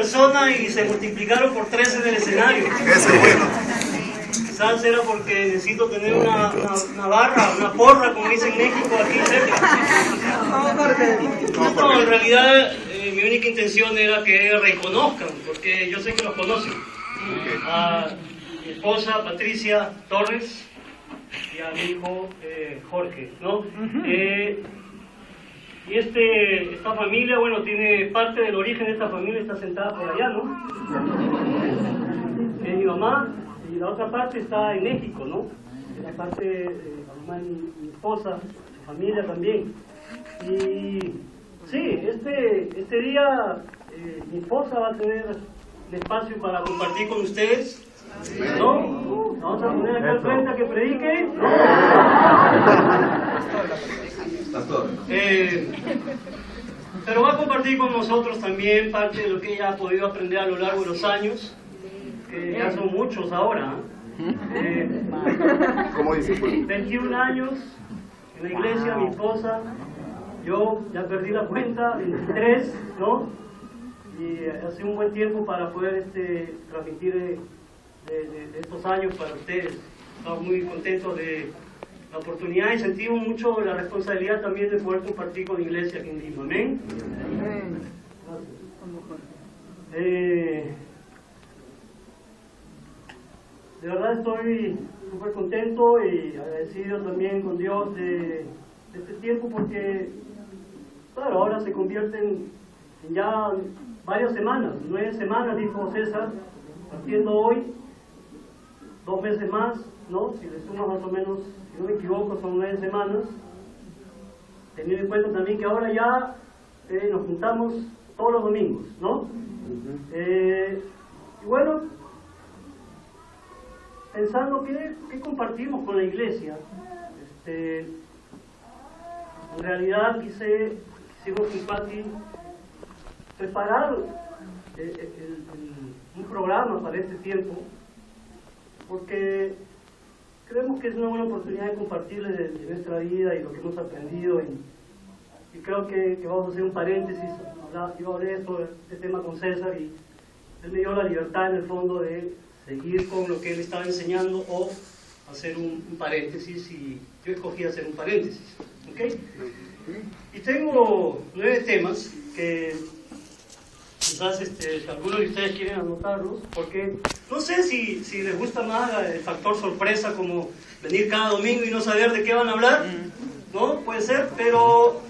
personas y se multiplicaron por 13 en el escenario. Eso es bueno. Quizás era porque necesito tener una barra, una porra, como dicen en México, aquí cerca. No, en realidad mi única intención era que reconozcan, porque yo sé que los conocen. A mi esposa Patricia Torres y a mi hijo Jorge, ¿no? Y esta familia, bueno, tiene parte del origen de esta familia, está sentada por allá, ¿no? Es mi mamá, y la otra parte está en México, ¿no? La parte de la mamá de mi esposa, su familia también. Y sí, este día mi esposa va a tener el espacio para compartir con ustedes, ¿no? Vamos a poner acá al frente a que predique, ¿no? Pero va a compartir con nosotros también parte de lo que ella ha podido aprender a lo largo de los años, que ya son muchos ahora. ¿Cómo dice? 21 años en la iglesia, mi esposa, yo ya perdí la cuenta, 23, ¿no? Y hace un buen tiempo para poder transmitir de estos años para ustedes. Estamos muy contentos de la oportunidad y sentimos mucho la responsabilidad también de poder compartir con la iglesia aquí en Lima. Amén. De verdad estoy súper contento y agradecido también con Dios de este tiempo, porque claro, ahora se convierten en ya varias semanas, 9 semanas, dijo César, partiendo hoy, 2 meses más, ¿no? Si le sumas más o menos, si no me equivoco, son 9 semanas, teniendo en cuenta también que ahora ya nos juntamos todos los domingos, ¿no? Y bueno, pensando qué compartimos con la iglesia, en realidad quisimos con Pati preparar un programa para este tiempo, porque creemos que es una buena oportunidad de compartirles de nuestra vida y lo que hemos aprendido, y creo que vamos a hacer un paréntesis. Yo hablé de este tema con César y él me dio la libertad en el fondo de seguir con lo que él estaba enseñando o hacer un paréntesis, y yo escogí hacer un paréntesis, ¿ok? Y tengo 9 temas que quizás algunos de ustedes quieren anotarlos, porque no sé si les gusta más el factor sorpresa, como venir cada domingo y no saber de qué van a hablar, ¿no? Puede ser, pero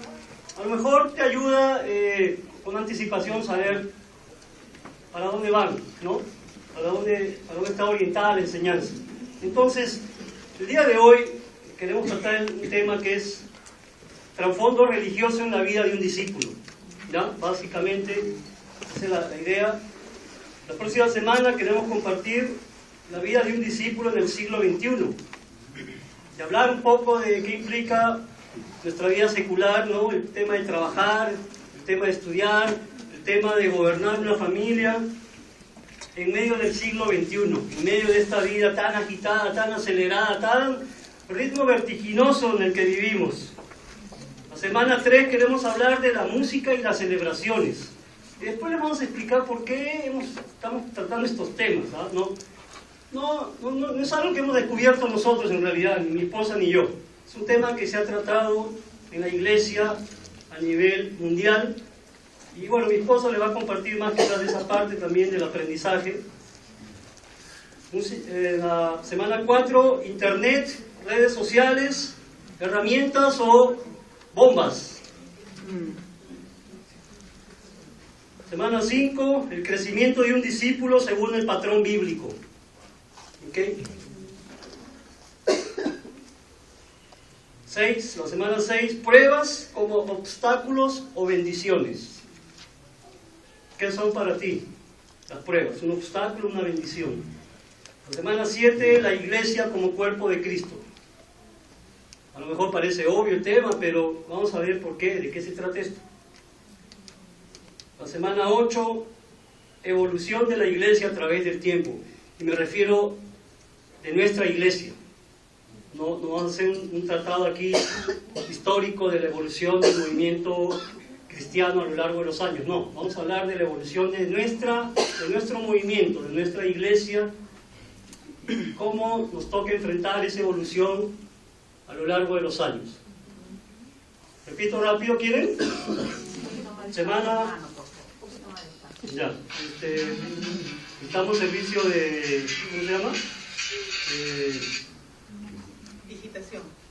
a lo mejor te ayuda con anticipación saber para dónde van, ¿no? Para dónde está orientada la enseñanza. Entonces, el día de hoy queremos tratar un tema que es trasfondo religioso en la vida de un discípulo, ¿ya? Básicamente, esa es la idea. La próxima semana queremos compartir la vida de un discípulo en el siglo XXI, y hablar un poco de qué implica nuestra vida secular, ¿no? El tema de trabajar, el tema de estudiar, el tema de gobernar una familia en medio del siglo XXI, en medio de esta vida tan agitada, tan acelerada, tan ritmo vertiginoso en el que vivimos. La semana 3 queremos hablar de la música y las celebraciones. Y después les vamos a explicar por qué estamos tratando estos temas, ¿no? No es algo que hemos descubierto nosotros en realidad, ni mi esposa ni yo. Es un tema que se ha tratado en la iglesia a nivel mundial. Y bueno, mi esposa le va a compartir más quizás de esa parte también del aprendizaje. La semana 4, internet, redes sociales, herramientas o bombas. Semana 5, el crecimiento de un discípulo según el patrón bíblico. ¿Okay? 6, la semana 6, pruebas como obstáculos o bendiciones. ¿Qué son para ti las pruebas? Un obstáculo, una bendición. La semana 7, la iglesia como cuerpo de Cristo. A lo mejor parece obvio el tema, pero vamos a ver por qué, de qué se trata esto. La semana 8, evolución de la iglesia a través del tiempo. Y me refiero de nuestra iglesia. No vamos a hacer un tratado aquí histórico de la evolución del movimiento cristiano cristiano a lo largo de los años. No, vamos a hablar de la evolución de nuestro movimiento, de nuestra iglesia, cómo nos toca enfrentar esa evolución a lo largo de los años. Repito rápido, ¿quieren? Semana... Ya, estamos en servicio de... ¿cómo se llama?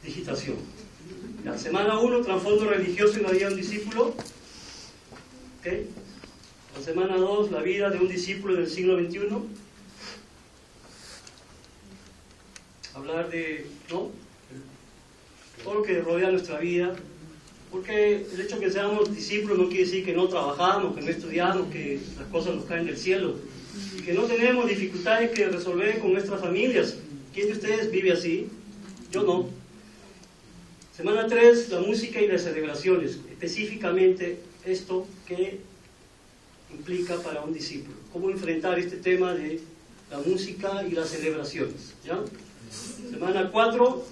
Digitación. La semana 1, trasfondo religioso en la vida de un discípulo. ¿Okay? La semana 2, la vida de un discípulo del siglo XXI. Hablar de, ¿no?, todo lo que rodea nuestra vida, porque el hecho de que seamos discípulos no quiere decir que no trabajamos, que no estudiamos, que las cosas nos caen del cielo, que no tenemos dificultades que resolver con nuestras familias. ¿Quién de ustedes vive así? Yo no. Semana 3, la música y las celebraciones, específicamente esto que implica para un discípulo, cómo enfrentar este tema de la música y las celebraciones, ¿ya? Semana 4,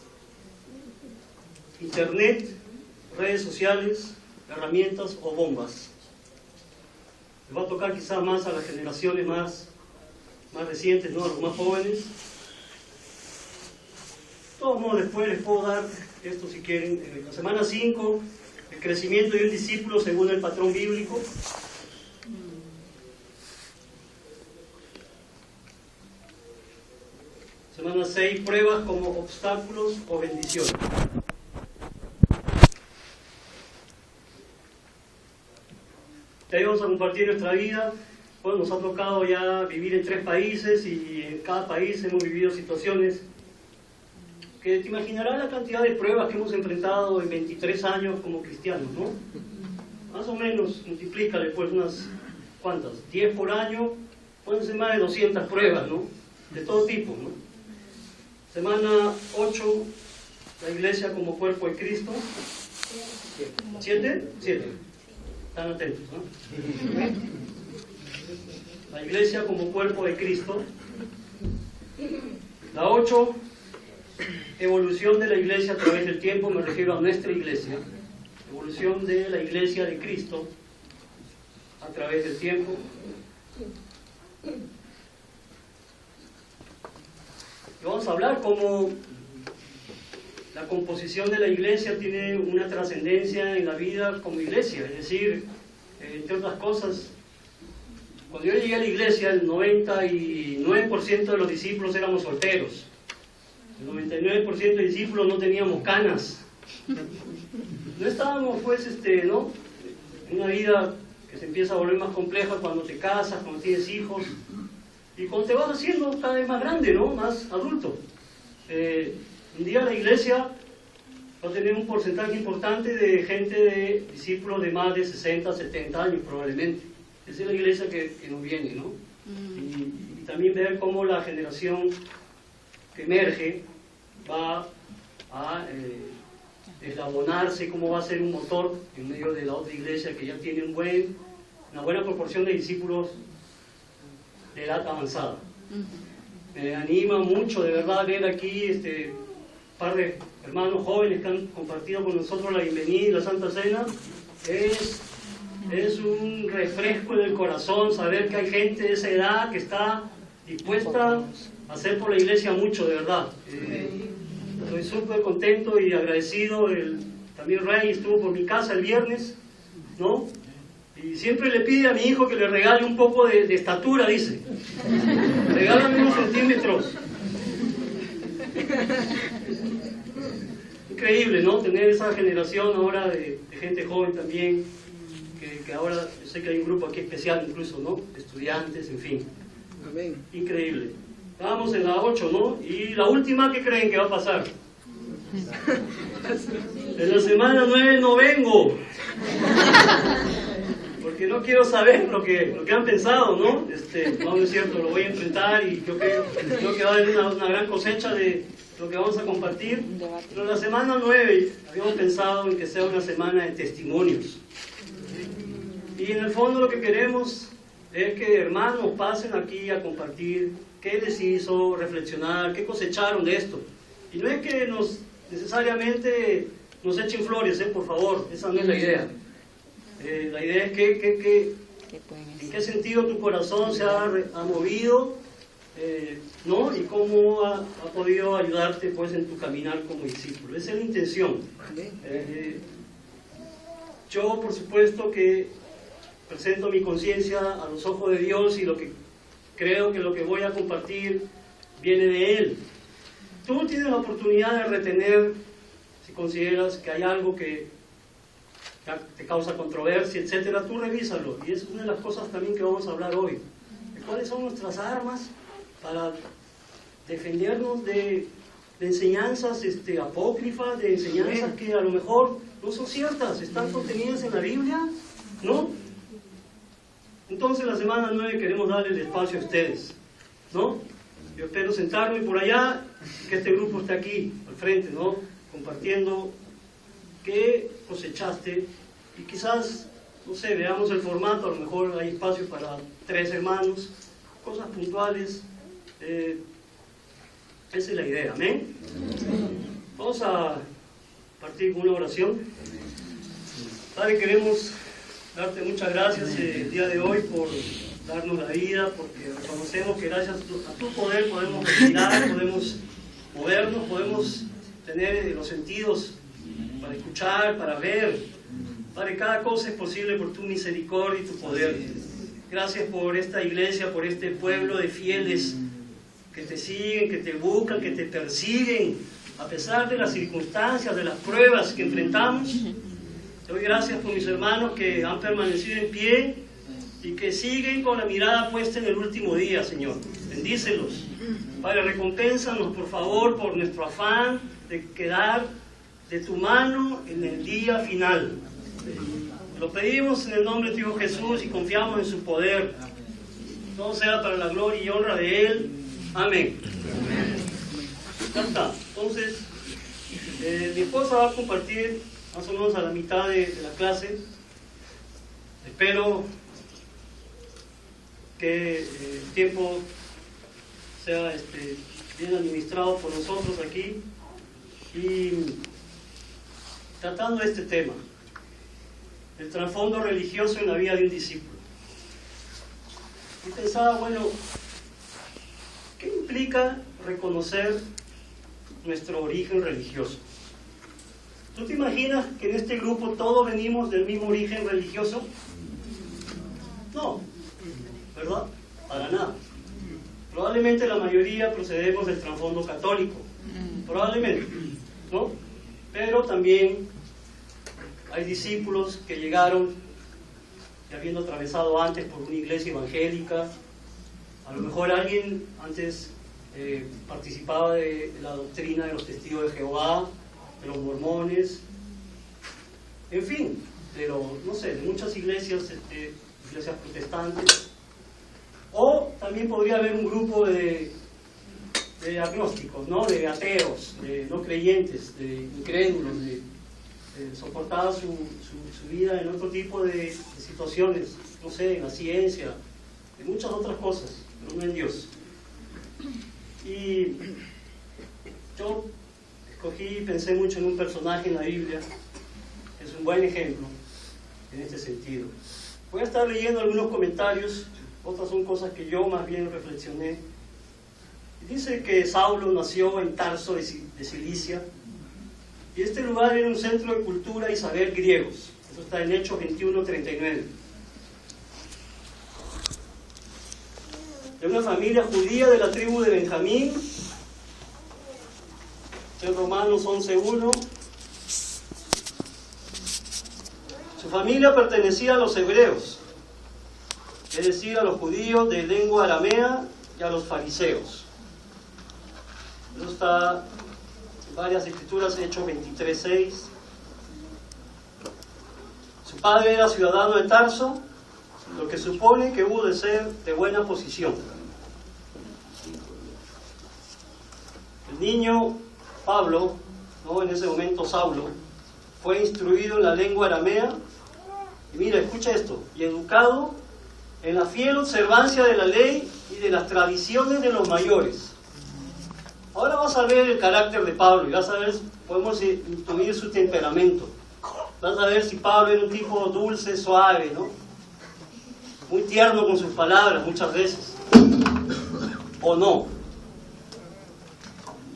internet, redes sociales, herramientas o bombas. Les va a tocar quizás más a las generaciones más recientes, ¿no?, a los más jóvenes. De todos modos, después les puedo dar esto si quieren. La semana 5, el crecimiento de un discípulo según el patrón bíblico. Semana 6, pruebas como obstáculos o bendiciones. De ahí vamos a compartir nuestra vida. Bueno, nos ha tocado ya vivir en 3 países y en cada país hemos vivido situaciones que te imaginarás la cantidad de pruebas que hemos enfrentado en 23 años como cristianos, ¿no? Más o menos, multiplícale pues unas, ¿cuántas? 10 por año, pueden ser más de 200 pruebas, ¿no? De todo tipo, ¿no? Semana 8, la iglesia como cuerpo de Cristo. 7. Están atentos, ¿no? La iglesia como cuerpo de Cristo. La 8, evolución de la iglesia a través del tiempo, me refiero a nuestra iglesia. Evolución de la iglesia de Cristo a través del tiempo. Y vamos a hablar cómo la composición de la iglesia tiene una trascendencia en la vida como iglesia. Es decir, entre otras cosas, cuando yo llegué a la iglesia, el 99% de los discípulos éramos solteros. El 99% de discípulos no teníamos canas. No estábamos, pues, ¿no?, en una vida que se empieza a volver más compleja cuando te casas, cuando tienes hijos, y cuando te vas haciendo cada vez más grande, ¿no?, más adulto. Un día la iglesia va a tener un porcentaje importante de gente, de discípulos de más de 60, 70 años probablemente. Esa es la iglesia que nos viene, ¿no? Y también ver cómo la generación que emerge va a eslabonarse, cómo va a ser un motor en medio de la otra iglesia que ya tiene una buena proporción de discípulos de edad avanzada. Me anima mucho de verdad ver aquí un par de hermanos jóvenes que han compartido con nosotros la bienvenida y la Santa Cena. Es un refresco en el corazón saber que hay gente de esa edad que está dispuesta a hacer por la iglesia mucho, de verdad. Estoy súper contento y agradecido. También Ray estuvo por mi casa el viernes, ¿no? Y siempre le pide a mi hijo que le regale un poco de estatura, dice. Regálame unos centímetros. Increíble, ¿no? Tener esa generación ahora de gente joven también, que ahora, yo sé que hay un grupo aquí especial incluso, ¿no? Estudiantes, en fin. Amén. Increíble. Estábamos en la 8, ¿no? Y la última, ¿qué creen que va a pasar? En la semana 9 no vengo. Porque no quiero saber lo que han pensado, ¿no? No es cierto, lo voy a enfrentar y creo que va a haber una gran cosecha de lo que vamos a compartir. Pero la semana 9 habíamos pensado en que sea una semana de testimonios. Y en el fondo lo que queremos es que hermanos pasen aquí a compartir qué les hizo reflexionar, qué cosecharon de esto. Y no es que necesariamente nos echen flores, por favor, esa no es la idea. La idea es que en qué sentido tu corazón se ha movido, ¿no? Y cómo ha podido ayudarte pues en tu caminar como discípulo. Esa es la intención. Yo, por supuesto, que presento mi conciencia a los ojos de Dios y lo que creo que lo que voy a compartir viene de Él. Tú tienes la oportunidad de retener, si consideras que hay algo que te causa controversia, etcétera, tú revísalo. Y es una de las cosas también que vamos a hablar hoy. De cuáles son nuestras armas para defendernos de enseñanzas apócrifas, de enseñanzas que a lo mejor no son ciertas, están contenidas en la Biblia, ¿no? Entonces la semana 9 queremos darle el espacio a ustedes, ¿no? Yo espero sentarme por allá y que este grupo esté aquí, al frente, ¿no? Compartiendo qué cosechaste y quizás, no sé, veamos el formato, a lo mejor hay espacio para 3 hermanos, cosas puntuales. Esa es la idea, ¿amén? Vamos a partir con una oración. Padre, queremos darte muchas gracias el día de hoy por darnos la vida, porque reconocemos que gracias a tu poder podemos respirar, podemos movernos, podemos tener los sentidos para escuchar, para ver. Padre, cada cosa es posible por tu misericordia y tu poder. Gracias por esta iglesia, por este pueblo de fieles que te siguen, que te buscan, que te persiguen, a pesar de las circunstancias, de las pruebas que enfrentamos. Te doy gracias por mis hermanos que han permanecido en pie y que siguen con la mirada puesta en el último día, Señor. Bendícelos. Padre, recompénsanos, por favor, por nuestro afán de quedar de tu mano en el día final. Lo pedimos en el nombre de tu Hijo Jesús y confiamos en su poder. Todo sea para la gloria y honra de Él. Amén. Ya está. Entonces, mi esposa va a compartir más o menos a la mitad de la clase. Espero que el tiempo sea bien administrado por nosotros aquí y tratando este tema, el trasfondo religioso en la vida de un discípulo. Y pensaba, bueno, ¿qué implica reconocer nuestro origen religioso? ¿Tú te imaginas que en este grupo todos venimos del mismo origen religioso? No, ¿verdad? Para nada. Probablemente la mayoría procedemos del trasfondo católico, probablemente, ¿no? Pero también hay discípulos que llegaron y habiendo atravesado antes por una iglesia evangélica. A lo mejor alguien antes participaba de la doctrina de los testigos de Jehová, de los mormones, en fin, pero no sé, de muchas iglesias, iglesias protestantes. O también podría haber un grupo de agnósticos, ¿no? De ateos, de no creyentes, de incrédulos, soportaba su vida en otro tipo de situaciones, no sé, en la ciencia, en muchas otras cosas, pero no en Dios. Y yo escogí y pensé mucho en un personaje en la Biblia, que es un buen ejemplo en este sentido. Voy a estar leyendo algunos comentarios, otras son cosas que yo más bien reflexioné. Dice que Saulo nació en Tarso de Cilicia, y este lugar era un centro de cultura y saber griegos. Eso está en Hechos 21:39. De una familia judía de la tribu de Benjamín, en Romanos 11:1. Su familia pertenecía a los hebreos, es decir, a los judíos de lengua aramea y a los fariseos. Eso está en varias escrituras, Hechos 23:6. Su padre era ciudadano de Tarso, lo que supone que hubo de ser de buena posición. El niño Pablo, ¿no? En ese momento Saulo, fue instruido en la lengua aramea, y mira, escucha esto, y educado en la fiel observancia de la ley y de las tradiciones de los mayores. Ahora vas a ver el carácter de Pablo y vas a ver, podemos intuir su temperamento. vas a ver si Pablo era un tipo dulce, suave, ¿no? Muy tierno con sus palabras muchas veces, o no.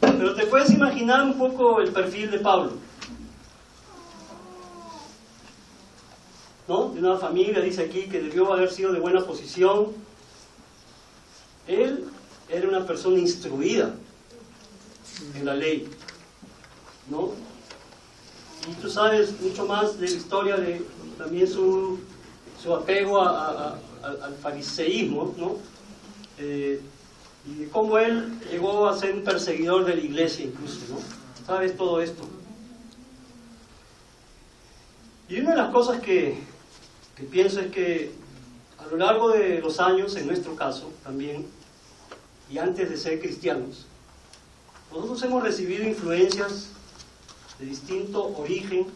Pero te puedes imaginar un poco el perfil de Pablo, ¿no? De una familia, dice aquí, que debió haber sido de buena posición. Él era una persona instruida en la ley, ¿no? Y tú sabes mucho más de la historia de también su apego al fariseísmo, ¿no? Y de cómo él llegó a ser un perseguidor de la iglesia incluso, ¿no? Sabes todo esto. Y una de las cosas que pienso es que a lo largo de los años, en nuestro caso también, y antes de ser cristianos, nosotros hemos recibido influencias de distinto origen,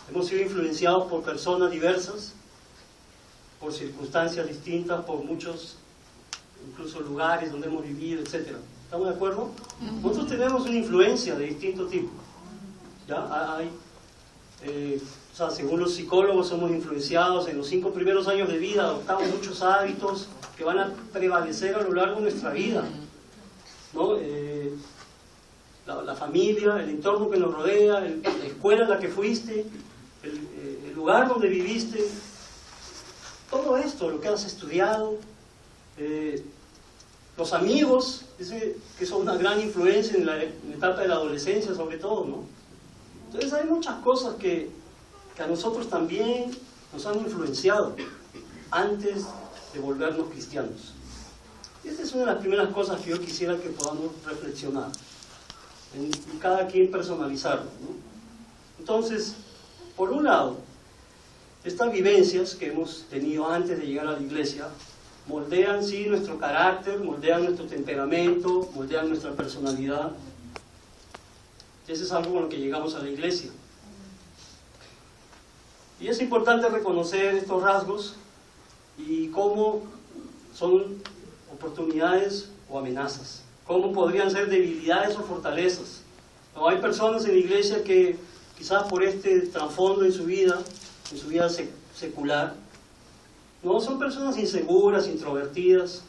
hemos sido influenciados por personas diversas, por circunstancias distintas, por muchos, incluso lugares donde hemos vivido, etc. ¿Estamos de acuerdo? Nosotros tenemos una influencia de distinto tipo. ¿Ya? O sea, según los psicólogos somos influenciados en los 5 primeros años de vida, adoptamos muchos hábitos que van a prevalecer a lo largo de nuestra vida, ¿no? La familia, el entorno que nos rodea, la escuela en la que fuiste, el lugar donde viviste, todo esto, lo que has estudiado, los amigos, que son una gran influencia en la etapa de la adolescencia sobre todo, ¿no? Entonces hay muchas cosas que a nosotros también nos han influenciado antes de volvernos cristianos. Y esta es una de las primeras cosas que yo quisiera que podamos reflexionar, en cada quien personalizarlo, ¿no? Entonces, por un lado, estas vivencias que hemos tenido antes de llegar a la iglesia moldean, sí, nuestro carácter, moldean nuestro temperamento, moldean nuestra personalidad. Eso es algo con lo que llegamos a la iglesia. Y es importante reconocer estos rasgos y cómo son oportunidades o amenazas, cómo podrían ser debilidades o fortalezas. ¿No? Hay personas en la iglesia que quizás por este trasfondo en su vida secular, no son personas inseguras, introvertidas,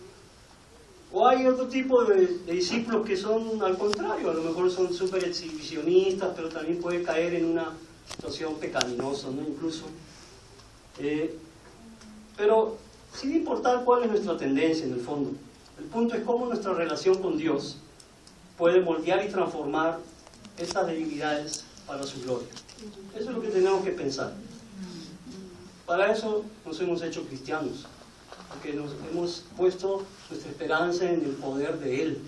o hay otro tipo de discípulos que son al contrario, a lo mejor son súper exhibicionistas, pero también puede caer en una situación pecaminosa, ¿no? Incluso. Pero sin importar cuál es nuestra tendencia en el fondo, el punto es cómo nuestra relación con Dios puede moldear y transformar estas debilidades para su gloria. Eso es lo que tenemos que pensar. Para eso nos hemos hecho cristianos, porque nos hemos puesto nuestra esperanza en el poder de Él.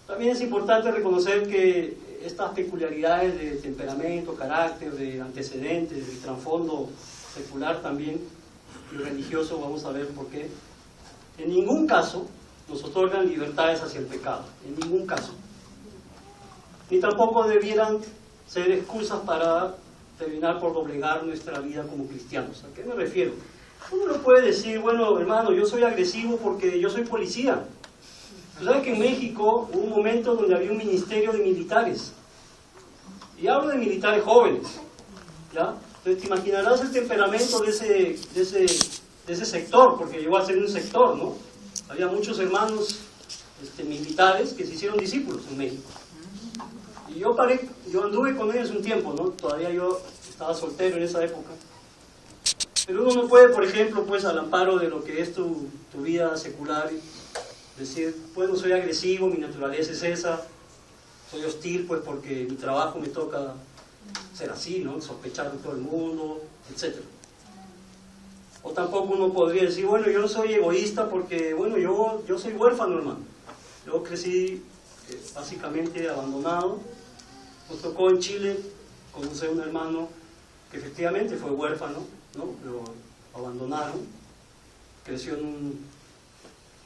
También es importante reconocer que estas peculiaridades de temperamento, carácter, de antecedentes, de trasfondo secular también, y religioso, vamos a ver por qué, en ningún caso nos otorgan libertades hacia el pecado, en ningún caso. Ni tampoco debieran ser excusas para terminar por doblegar nuestra vida como cristianos. ¿A qué me refiero? Uno no puede decir, bueno, hermano, yo soy agresivo porque yo soy policía. Tú sabes que en México hubo un momento donde había un ministerio de militares. Y hablo de militares jóvenes, ¿ya? Entonces te imaginarás el temperamento de ese sector, porque llegó a ser un sector, ¿no? Había muchos hermanos militares que se hicieron discípulos en México. Y yo anduve con ellos un tiempo, ¿no? Todavía yo estaba soltero en esa época. Pero uno no puede, por ejemplo, pues al amparo de lo que es tu vida secular, decir, pues no soy agresivo, mi naturaleza es esa, soy hostil, pues porque mi trabajo me toca ser así, ¿no? Sospechar de todo el mundo, etc. O tampoco uno podría decir, bueno, yo no soy egoísta porque, bueno, yo soy huérfano, hermano. Yo crecí básicamente abandonado. Nos tocó en Chile conocer a un hermano que efectivamente fue huérfano, ¿no? Lo abandonaron, creció en un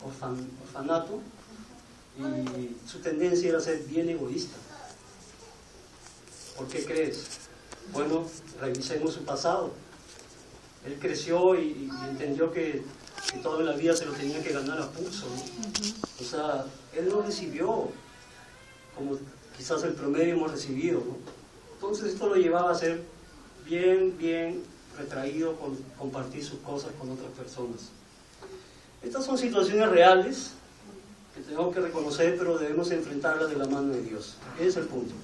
orfanato y su tendencia era ser bien egoísta. ¿Por qué crees? Bueno, revisemos su pasado. Él creció y entendió que toda la vida se lo tenía que ganar a pulso, ¿no? O sea, él no recibió como quizás el promedio hemos recibido, ¿no? Entonces esto lo llevaba a ser bien retraído con compartir sus cosas con otras personas. Estas son situaciones reales que tenemos que reconocer, pero debemos enfrentarlas de la mano de Dios. Ese es el punto.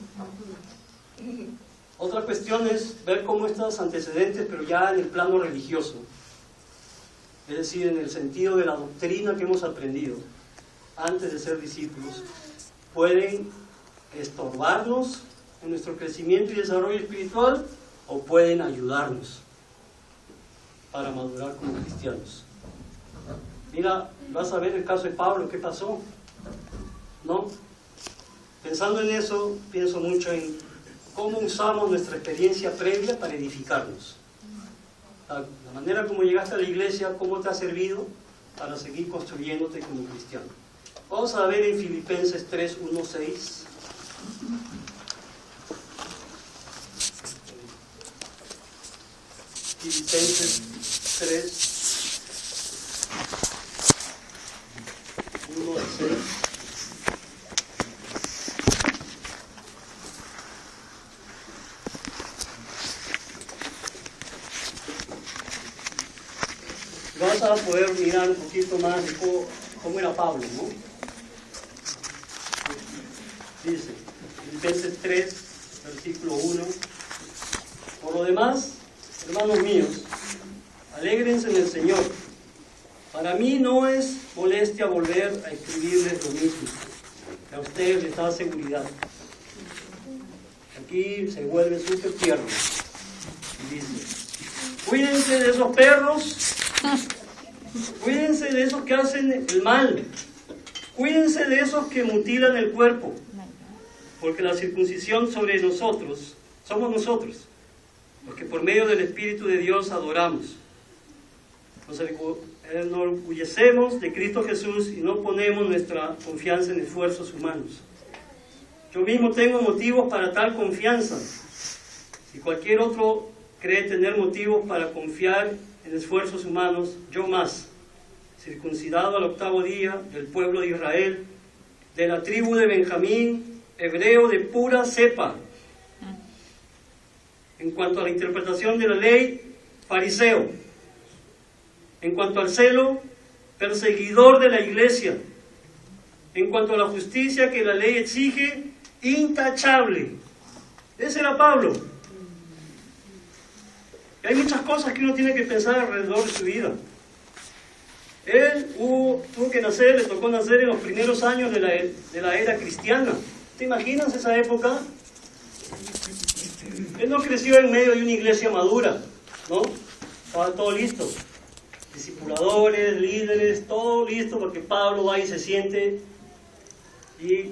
Otra cuestión es ver cómo estos antecedentes, pero ya en el plano religioso, es decir, en el sentido de la doctrina que hemos aprendido antes de ser discípulos, pueden estorbarnos en nuestro crecimiento y desarrollo espiritual o pueden ayudarnos para madurar como cristianos. Mira, vas a ver el caso de Pablo, ¿qué pasó? ¿No? Pensando en eso, pienso mucho en cómo usamos nuestra experiencia previa para edificarnos. La manera como llegaste a la iglesia, cómo te ha servido para seguir construyéndote como cristiano. Vamos a ver en Filipenses 3, 1, 6. Filipenses 3, 1 al 6. Vas a poder mirar un poquito más de cómo era Pablo, ¿no? Dice, Filipenses 3, versículo 1. Por lo demás, hermanos míos, alégrense en el Señor. Para mí no es molestia volver a escribirles lo mismo, que a ustedes les da seguridad. Aquí se vuelve súper tierno. Y dice, cuídense de esos perros, cuídense de esos que hacen el mal, cuídense de esos que mutilan el cuerpo, porque la circuncisión sobre nosotros, somos nosotros, los que por medio del Espíritu de Dios adoramos. Nos enorgullecemos de Cristo Jesús y no ponemos nuestra confianza en esfuerzos humanos. Yo mismo tengo motivos para tal confianza. Si cualquier otro cree tener motivos para confiar en esfuerzos humanos, yo más, circuncidado al 8º día, del pueblo de Israel, de la tribu de Benjamín, hebreo de pura cepa. En cuanto a la interpretación de la ley, fariseo. En cuanto al celo, perseguidor de la iglesia. En cuanto a la justicia que la ley exige, intachable. Ese era Pablo. Y hay muchas cosas que uno tiene que pensar alrededor de su vida. Él tuvo que nacer, le tocó nacer en los primeros años de la era cristiana. ¿Te imaginas esa época? Él no creció en medio de una iglesia madura, ¿no? Estaba todo listo. Discipuladores, líderes, todo listo porque Pablo va y se siente y